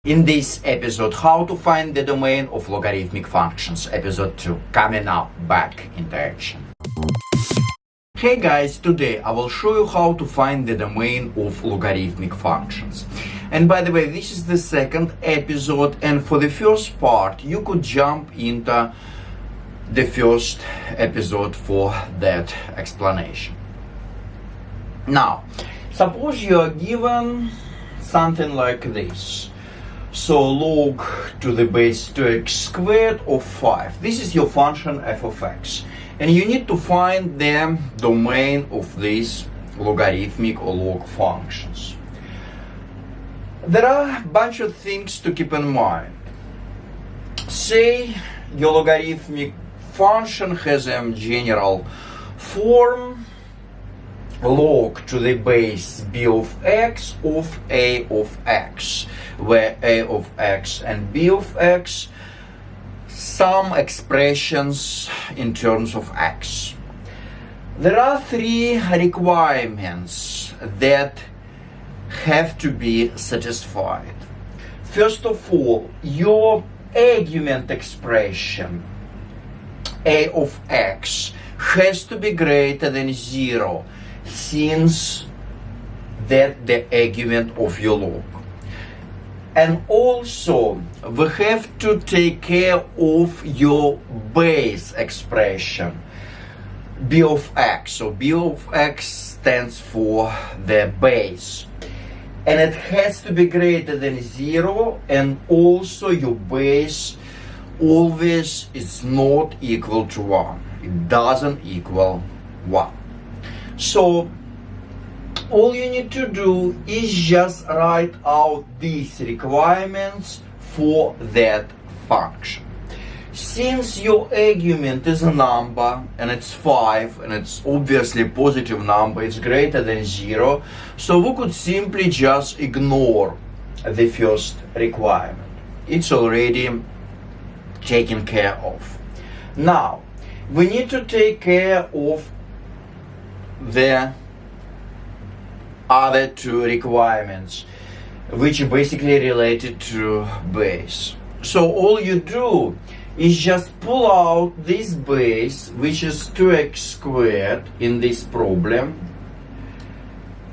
In this episode, how to find the domain of logarithmic functions, episode 2, coming up, back into action. Hey guys, today I will show you how to find the domain of logarithmic functions. And by the way, this is the second episode, and for the first part, you could jump into the first episode for that explanation. Now, suppose you are given something like this. So log to the base 2x squared of 5. This is your function f of x. And you need to find the domain of these logarithmic or log functions. There are a bunch of things to keep in mind. Say your logarithmic function has a general form log to the base b of x of a of x, where a of x and b of x some expressions in terms of x. There are three requirements that have to be satisfied. First of all, your argument expression a of x has to be greater than 0, since that's the argument of your log. And also, we have to take care of your base expression, b of x. So b of x stands for the base. And it has to be greater than 0, and also your base always is not equal to 1. It doesn't equal 1. So all you need to do is just write out these requirements for that function. Since your argument is a number and it's 5 and it's obviously a positive number, it's greater than 0, so we could simply just ignore the first requirement. It's already taken care of. Now, we need to take care of the other two requirements, which are basically related to base. So all you do is just pull out this base, which is 2x squared in this problem,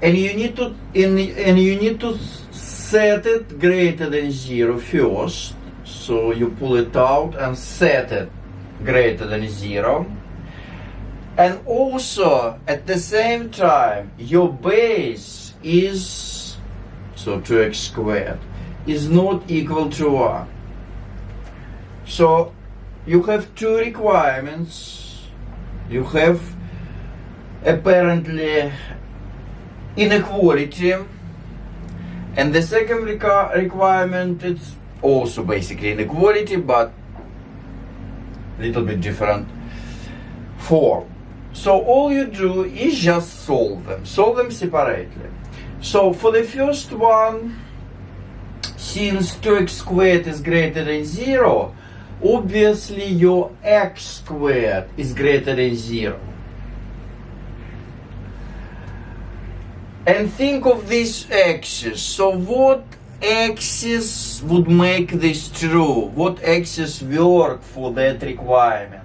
and you need to set it greater than 0 first. So you pull it out and set it greater than 0. And also, at the same time, your base is, so 2x squared, is not equal to 1. So, you have two requirements. You have, apparently, inequality. And the second requirement is also basically inequality, but a little bit different form. So all you do is just solve them separately. So for the first one, since 2x squared is greater than 0, obviously your x squared is greater than 0. And think of these x's. So what axis would make this true? What axis work for that requirement?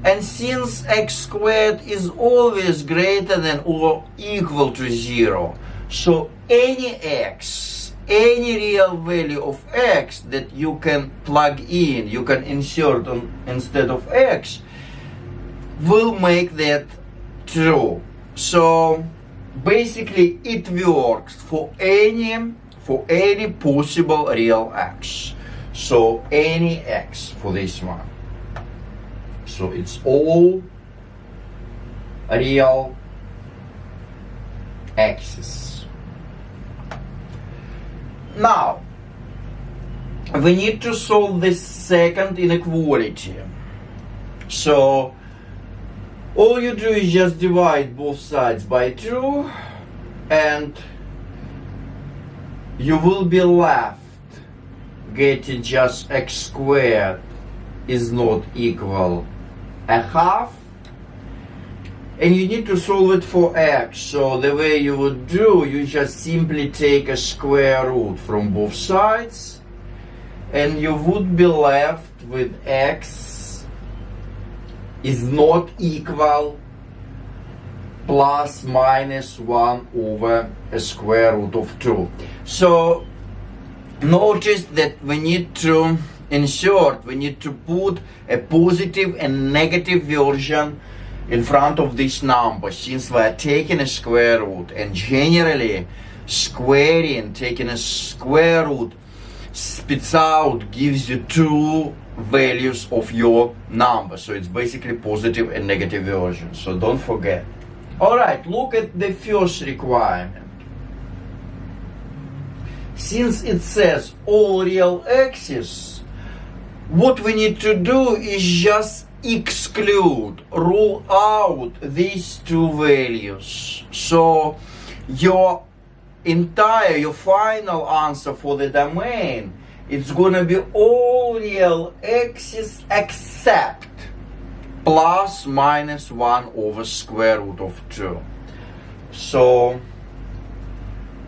And since x squared is always greater than or equal to 0, so any x, any real value of x that you can plug in, you can insert instead of x, will make that true. So basically it works for any possible real x. So any x for this one. So it's all real x's. Now, we need to solve this second inequality. So, all you do is just divide both sides by 2, and you will be left getting just x squared is not equal a half, and you need to solve it for x. So the way you would do, you just simply take a square root from both sides, and you would be left with x is not equal plus minus 1 over a square root of 2. So notice that we need to insert, we need to put a positive and negative version in front of this number, since we are taking a square root, and generally squaring, taking a square root, spits out, gives you two values of your number. So it's basically positive and negative version, so don't forget. Alright, look at the first requirement. Since it says all real x's, what we need to do is just exclude, rule out these two values. So your final answer for the domain, it's gonna be all real x's except plus minus 1 over square root of 2. So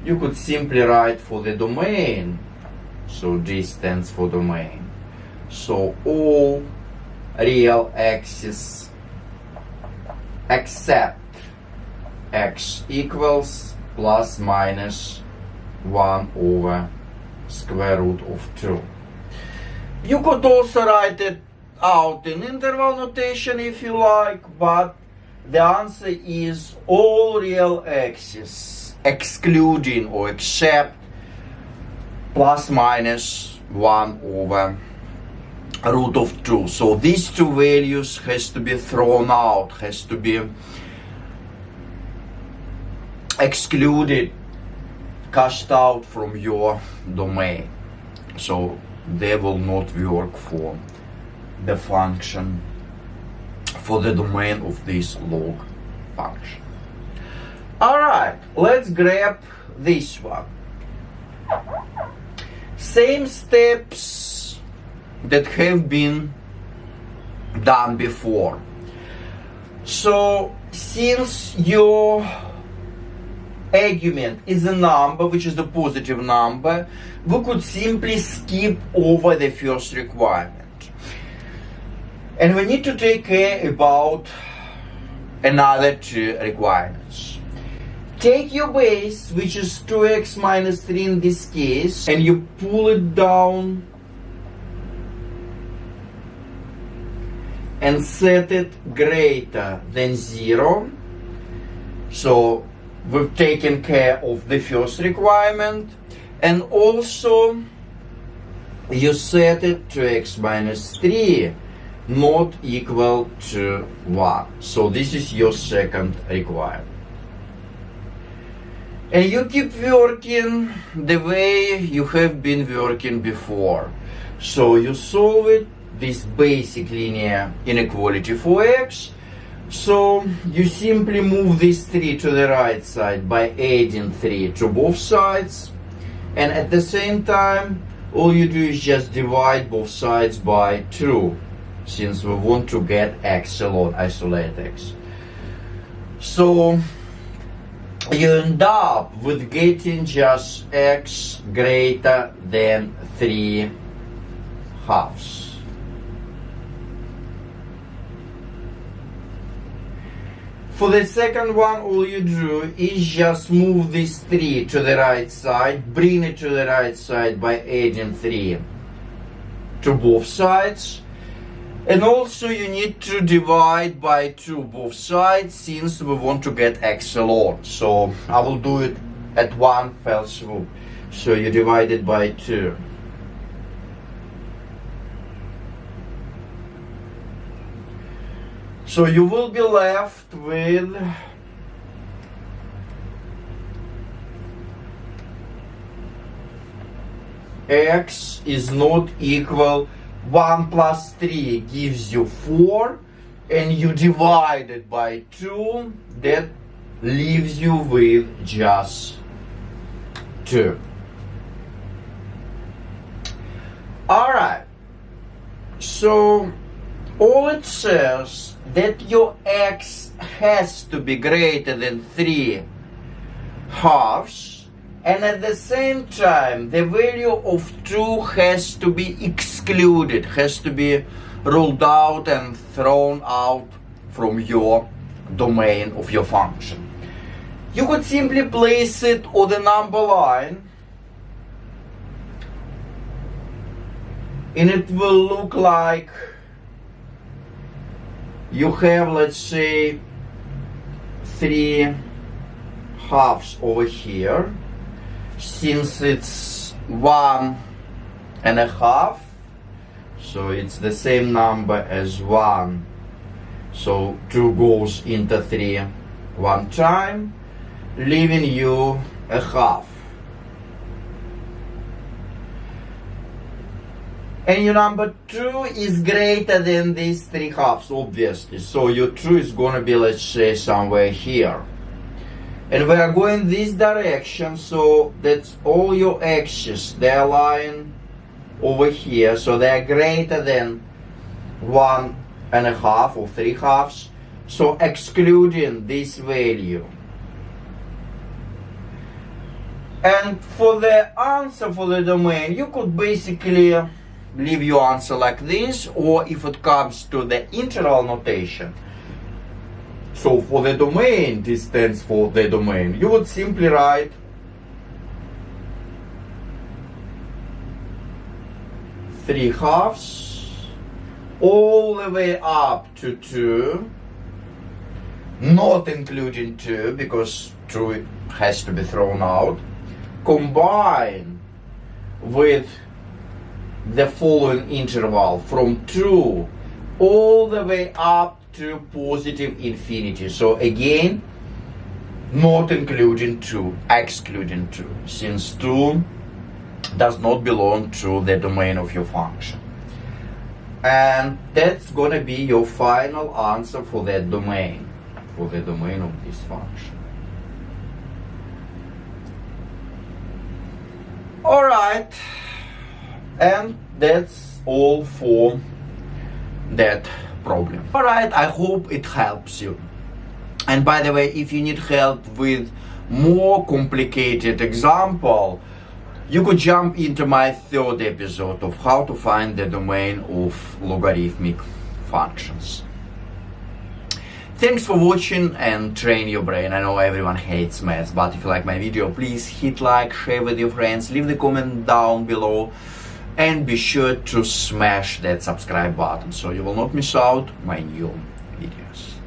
you could simply write for the domain, so D stands for domain. So all real x's except x equals plus minus 1 over square root of 2. You could also write it out in interval notation if you like, but the answer is all real x's excluding or except plus minus 1 over root of 2. So these two values has to be thrown out, has to be excluded, cashed out from your domain. So they will not work for the function, for the domain of this log function. Alright, let's grab this one. Same steps that have been done before. So since your argument is a number, which is a positive number, we could simply skip over the first requirement. And we need to take care about another two requirements. Take your base, which is 2x minus 3 in this case, and you pull it down and set it greater than 0. So we've taken care of the first requirement, and also you set it to x minus 3 not equal to 1. So this is your second requirement. And you keep working the way you have been working before. So you solve it, this basic linear inequality for x. So you simply move this 3 to the right side by adding 3 to both sides, and at the same time all you do is just divide both sides by 2, since we want to get x alone, isolate x. So you end up with getting just x greater than 3 halves. For the second one, all you do is just move this 3 to the right side, bring it to the right side by adding 3 to both sides. And also you need to divide by 2 both sides, since we want to get x alone. So I will do it at one fell swoop. So you divide it by 2. So you will be left with x is not equal 1 plus 3 gives you 4, and you divide it by 2, that leaves you with just 2. Alright, so all it says that your x has to be greater than 3/2, and at the same time the value of 2 has to be excluded, has to be ruled out and thrown out from your domain of your function. You could simply place it on the number line, and it will look like you have, let's say, 3/2 over here. Since it's 1.5, so it's the same number as 1. So 2 goes into 3 one time, leaving you a half. And your number 2 is greater than these 3/2, obviously. So your 2 is going to be, let's say, somewhere here. And we are going this direction, so that's all your x's. They are lying over here, so they are greater than 1.5 or 3/2. So excluding this value. And for the answer for the domain, you could basically leave your answer like this, or if it comes to the integral notation, so for the domain, this stands for the domain, you would simply write (3/2) all the way up to 2, not including 2 because 2 has to be thrown out, combine with the following interval from 2 all the way up to positive infinity. So again, not including 2, excluding 2, since 2 does not belong to the domain of your function. And that's gonna be your final answer for that domain, for the domain of this function. Alright, and that's all for that problem. Alright, I hope it helps you. And by the way, if you need help with more complicated example, you could jump into my 3rd episode of how to find the domain of logarithmic functions. Thanks for watching and train your brain. I know everyone hates maths, but if you like my video, please hit like, share with your friends, leave the comment down below, and be sure to smash that subscribe button so you will not miss out my new videos.